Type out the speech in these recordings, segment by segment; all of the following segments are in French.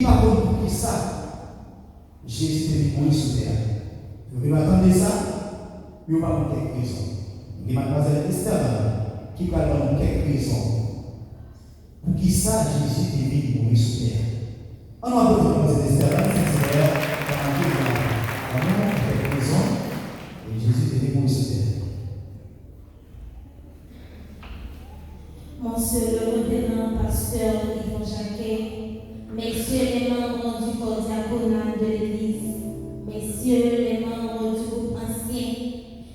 Par contre, qui ça, Jésus est venu sur terre. Vous attendez ça, il n'y a pas quelques raisons. Il y a mademoiselle Esther qui va donner quelques raisons. Pour qui ça, Jésus est venu mourir sur terre. On va voir mademoiselle Esther, c'est vrai, on a quelques raisons, et Jésus est venu mourir sur terre. Monsieur le révérend pasteur Yvon Jacquet, messieurs les membres du corps diaconal de l'Église, messieurs les membres du groupe ancien,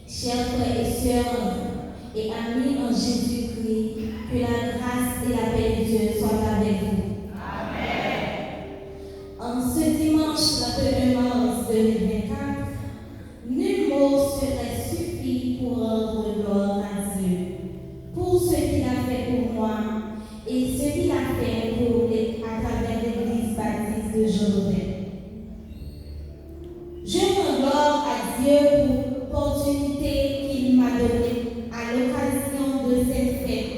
chers frères et sœurs et amis en Jésus-Christ, que la grâce et la paix de Dieu soient avec vous. Amen. En ce dimanche 21 mars 2024, nul mot serait suffi pour rendre gloire à Dieu, pour ce qu'il a fait pour moi et ce qu'il a fait à travers l'Église baptiste de Jorodin. Je rends gloire à Dieu pour l'opportunité qu'il m'a donnée à l'occasion de cette fête,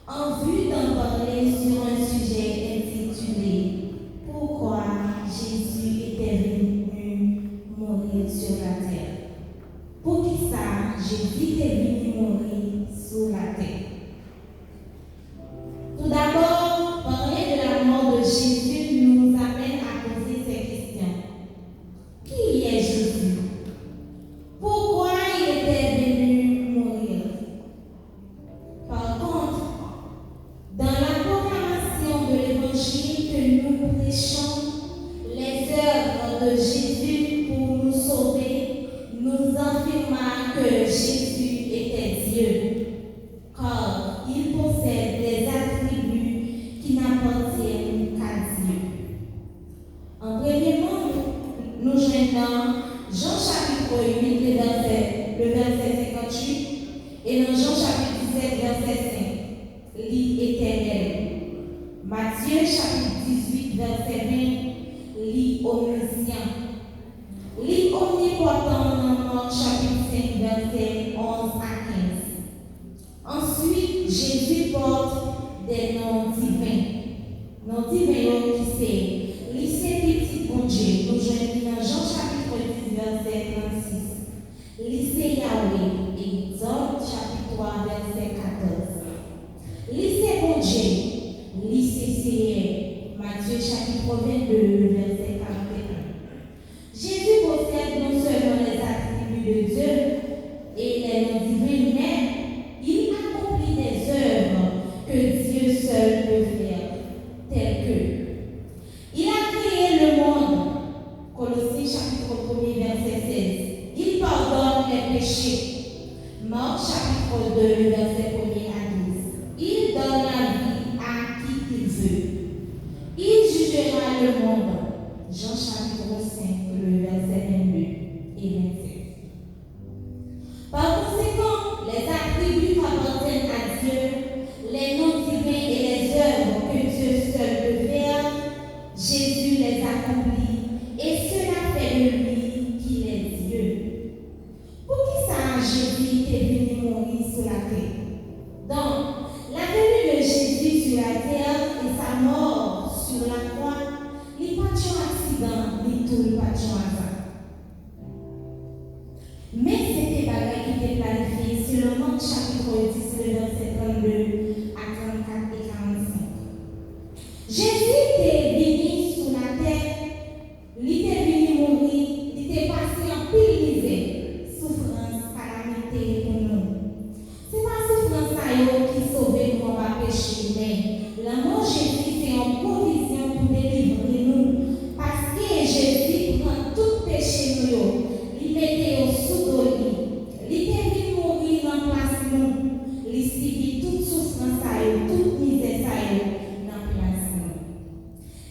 en vue d'en parler sur un sujet intitulé « Pourquoi Jésus était venu mourir sur la terre ?» Pour qui ça, Jésus est venu mourir sur la terre. Tout d'abord, parler de la mort de Jésus nous amène à poser ces questions. Qui est Jésus? Pourquoi il était venu mourir? Par contre, dans la proclamation de l'Évangile que nous prêchons, les œuvres de Jésus pour nous sauver, nous affirmons que Jésus était Dieu, car il possède des attributs qui n'appartiennent qu'à Dieu. En premièrement, nous joignons Jean chapitre 8, le verset 58, et dans Jean chapitre 17, verset 5, lit éternel. Matthieu chapitre 18, verset 20, lit omniscient. Lit omnipotent dans Marc chapitre 5, verset 11 à 15. Ensuite, Jésus porte des noms divins. Noms divins qui c'est lycée petit bon Dieu. Nous joignons dans Jean chapitre 10, verset 36. Lycée Yahweh, Exode chapitre 3, verset 14. Lycée bon Dieu, lycée Seigneur, Matthieu chapitre 22, verset 41. Jésus possède non seulement les attributs de Dieu et les noms divins, mais il accomplit des œuvres que Dieu seul peut faire, telles que il a créé le monde, Colossiens chapitre 1, verset 16. Il pardonne les péchés, Marc chapitre 2, verset 1 à 10. Il donne la vie à qui il veut. Il jugera le monde, Jean chapitre 5, le verset 22 et 27. Par conséquent, les attributs appartiennent à Dieu, les noms divins et les œuvres que Dieu seul peut faire, Jésus les accomplit et cela fait de lui qu'il est Dieu. Pour qui ça, Jésus est venu mourir sur la terre? Donc, la venue de Jésus sur la terre et sa mort sur la croix, il n'y a pas de accident, ni tout, il n'y a pas de hasard. Mais c'était bagaille qui était planifié sur le Marc chapitre 10, le verset 32 à 34 et 45. Jésus était venu sur la terre, il était venu mourir, il était passé en pile misère, souffrance, calamité pour nous. Ce n'est pas souffrance qui sauve nous en bas péché, mais la mort de Jésus c'est en provision pour délivrer nous. Parce que Jésus prend tout péché nous, il mettait au sous de lui. Il était venu mourir en place nous, il subit toute souffrance, toute misère dans place nous.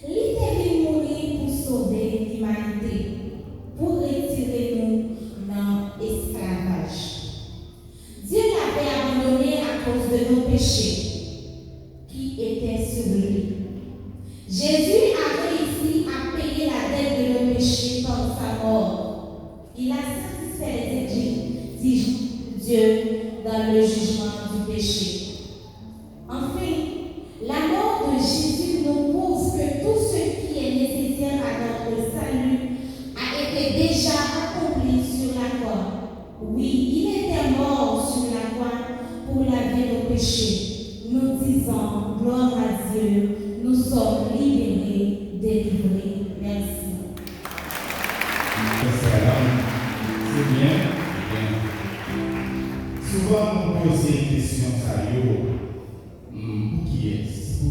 Il était venu mourir pour sauver l'humanité, pour retirer nous dans l'esclavage. Dieu l'avait abandonné à cause de nos péchés qui étaient sur lui. Jésus a réussi à payer la dette de nos péchés par sa mort. Il a satisfait les exigences de Dieu dans le jugement du péché. Enfin, la mort de Jésus nous prouve que tout ce qui est disant gloire à Dieu, nous sommes libérés, délivrés. Merci. C'est bien. Souvent, on pose des questions pour qui est-ce?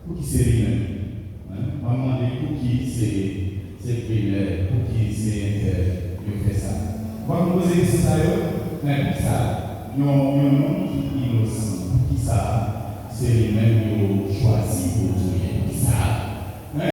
Pour qui c'est lui-même? On va demander pour qui c'est primaire, pour qui c'est inter, je fais ça. On va poser des questions mais pour ça, nous non qui innocent, pour qui ça, c'est lui-même qui choisi pour tout, pour qui ça.